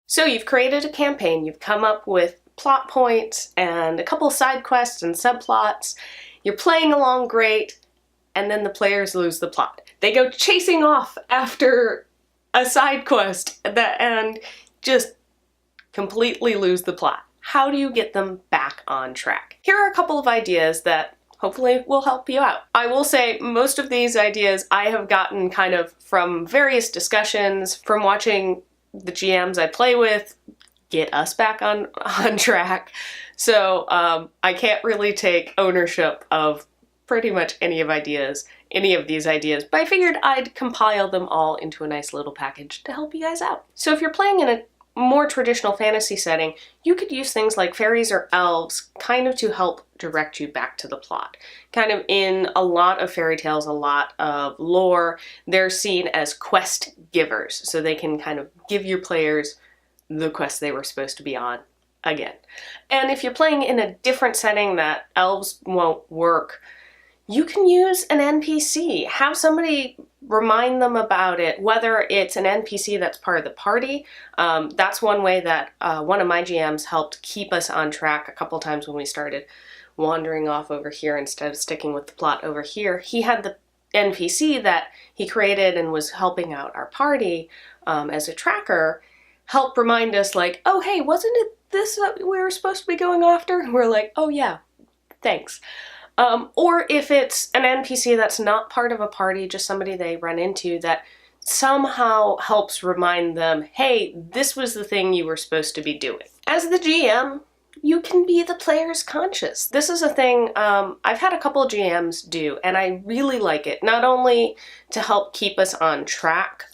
So you've created a campaign, you've come up with plot points and a couple side quests and subplots. You're playing along great, and then the players lose the plot. They go chasing off after a side quest and just completely lose the plot. How do you get them back on track? Here are a couple of ideas that hopefully will help you out. I will say most of these ideas I have gotten kind of from various discussions, from watching the GMs I play with get us back on track. So I can't really take ownership of pretty much any of these ideas, but I figured I'd compile them all into a nice little package to help you guys out. So if you're playing in a more traditional fantasy setting, you could use things like fairies or elves kind of to help direct you back to the plot. Kind of in a lot of fairy tales, a lot of lore, they're seen as quest givers, so they can kind of give your players the quest they were supposed to be on again. And if you're playing in a different setting that elves won't work, you can use an NPC. Have somebody remind them about it, whether it's an NPC that's part of the party. That's one way that one of my GMs helped keep us on track a couple times when we started wandering off over here instead of sticking with the plot over here. He had the NPC that he created and was helping out our party as a tracker help remind us like, oh hey, wasn't it this that we were supposed to be going after? And we're like, oh yeah, thanks. Or if it's an NPC that's not part of a party, just somebody they run into that somehow helps remind them, hey, this was the thing you were supposed to be doing. As the GM, you can be the player's conscience. This is a thing I've had a couple of GMs do, and I really like it. Not only to help keep us on track,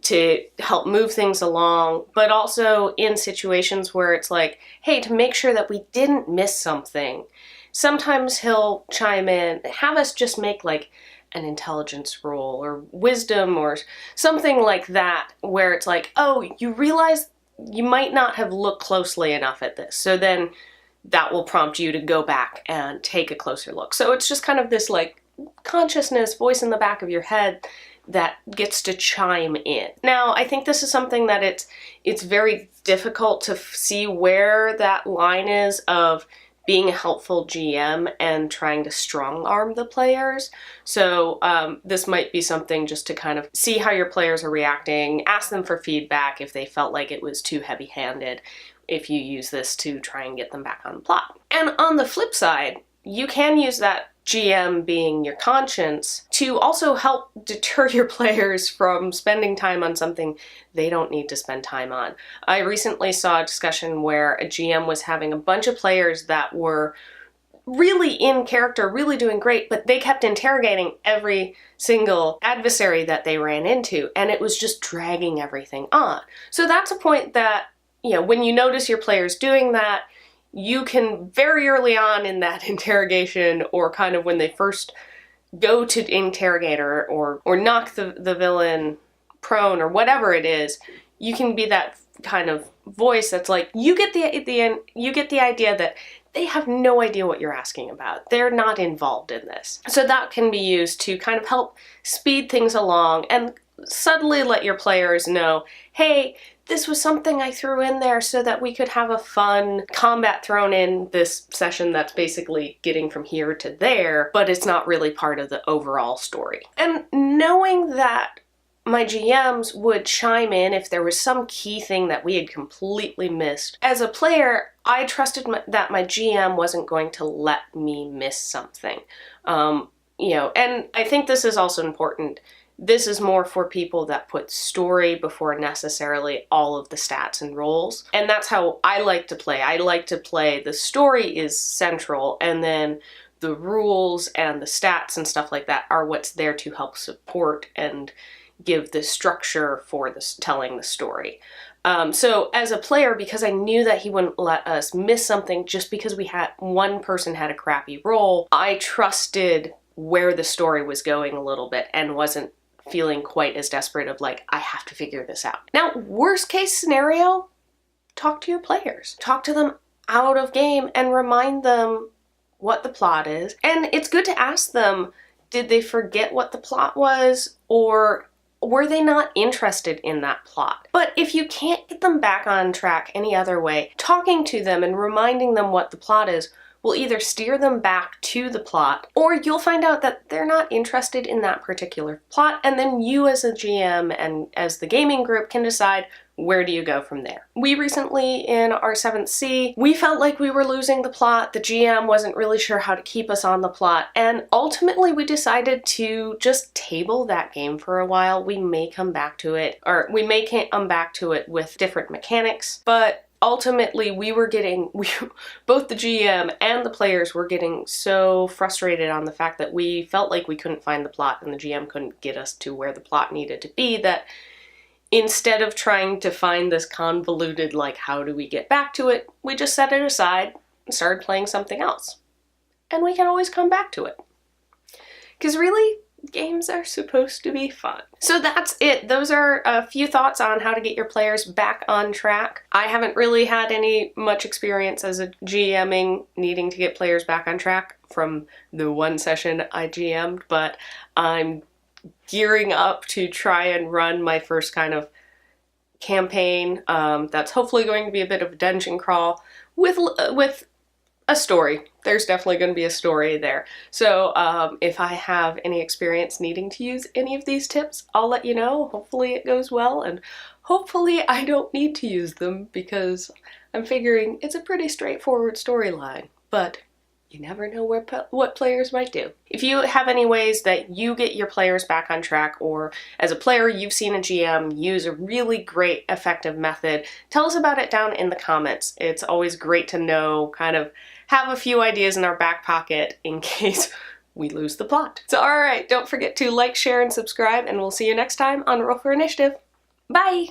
to help move things along, but also in situations where it's like, hey, to make sure that we didn't miss something. Sometimes he'll chime in, have us just make like an intelligence roll or wisdom or something like that, where it's like, oh, you realize you might not have looked closely enough at this. So then that will prompt you to go back and take a closer look. So it's just kind of this like consciousness, voice in the back of your head that gets to chime in. Now, I think this is something that it's very difficult to see where that line is of being a helpful GM and trying to strong arm the players. So this might be something just to kind of see how your players are reacting, ask them for feedback if they felt like it was too heavy-handed, if you use this to try and get them back on the plot. And on the flip side, you can use that GM being your conscience to also help deter your players from spending time on something they don't need to spend time on. I recently saw a discussion where a GM was having a bunch of players that were really in character, really doing great, but they kept interrogating every single adversary that they ran into, and it was just dragging everything on. So that's a point that, you know, when you notice your players doing that, you can very early on in that interrogation, or kind of when they first go to interrogate or knock the villain prone or whatever it is, you can be that kind of voice that's like, you get the idea that they have no idea what you're asking about. They're not involved in this. So that can be used to kind of help speed things along and subtly let your players know, hey, this was something I threw in there so that we could have a fun combat thrown in this session that's basically getting from here to there, but it's not really part of the overall story. And knowing that my GMs would chime in if there was some key thing that we had completely missed. As a player, I trusted that my GM wasn't going to let me miss something. You know, and I think this is also important. This is more for people that put story before necessarily all of the stats and roles. And that's how I like to play. I like to play the story is central, and then the rules and the stats and stuff like that are what's there to help support and give the structure for telling the story. So as a player, because I knew that he wouldn't let us miss something just because one person had a crappy role, I trusted where the story was going a little bit and wasn't feeling quite as desperate of like, I have to figure this out. Now, worst case scenario, talk to your players. Talk to them out of game and remind them what the plot is. And it's good to ask them, did they forget what the plot was? Or were they not interested in that plot? But if you can't get them back on track any other way, talking to them and reminding them what the plot is will either steer them back to the plot, or you'll find out that they're not interested in that particular plot, and then you as a GM and as the gaming group can decide where do you go from there. We recently, in our 7th C, we felt like we were losing the plot, the GM wasn't really sure how to keep us on the plot, and ultimately we decided to just table that game for a while. We may come back to it, or we may come back to it with different mechanics, but ultimately both the GM and the players were getting so frustrated on the fact that we felt like we couldn't find the plot and the GM couldn't get us to where the plot needed to be, that instead of trying to find this convoluted, like, how do we get back to it, we just set it aside and started playing something else. And we can always come back to it. Because really, games are supposed to be fun. So that's it. Those are a few thoughts on how to get your players back on track. I haven't really had much experience as a GMing needing to get players back on track from the one session I GM'd, but I'm gearing up to try and run my first kind of campaign that's hopefully going to be a bit of a dungeon crawl with a story. There's definitely going to be a story there. So if I have any experience needing to use any of these tips, I'll let you know. Hopefully it goes well, and hopefully I don't need to use them because I'm figuring it's a pretty straightforward storyline, but you never know what players might do. If you have any ways that you get your players back on track, or as a player you've seen a GM use a really great effective method, tell us about it down in the comments. It's always great to know, kind of have a few ideas in our back pocket in case we lose the plot. So alright, don't forget to like, share, and subscribe, and we'll see you next time on Roll for Initiative. Bye!